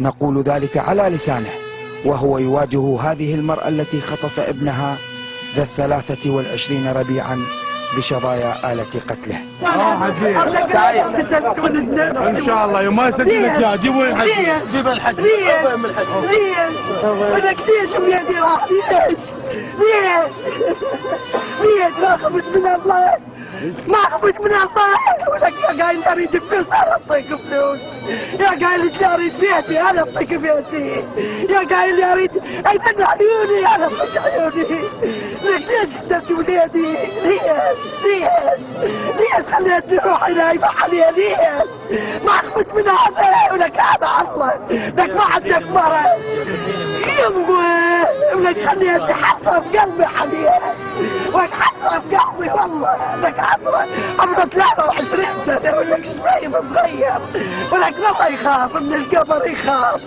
نقول ذلك على لسانه وهو يواجه هذه المرأة التي خطف ابنها ذا 23 ربيعا بشظايا آلة قتله. ان شاء الله يوم ما يسجلك يا جيبوا لي الحج. جيب الحج. ليش؟ ولك ليش ولادي راح؟ ليش ما خفت من الله؟ ما خفت من الله. ولك يا قايل اريد فلوس انا اعطيك فلوس. يا قايل اريد بيتي انا اعطيك بيتي. يا قايل اريد ايضا عيوني انا اعطيك عيوني. لك ليش كتبت ولادي؟ ليش خليتني روحي نايمة عليها؟ ليش؟ ما خفت من هذا. ولك هذا الله. لك ما عندك مرة. يمه ولك خليتني حسرة في قلبي عليها. ولك حسرة في قلبي والله. لك حسرة عمره 23 سنة. ولك شوي صغير. ولك ما يخاف من القبر يخاف.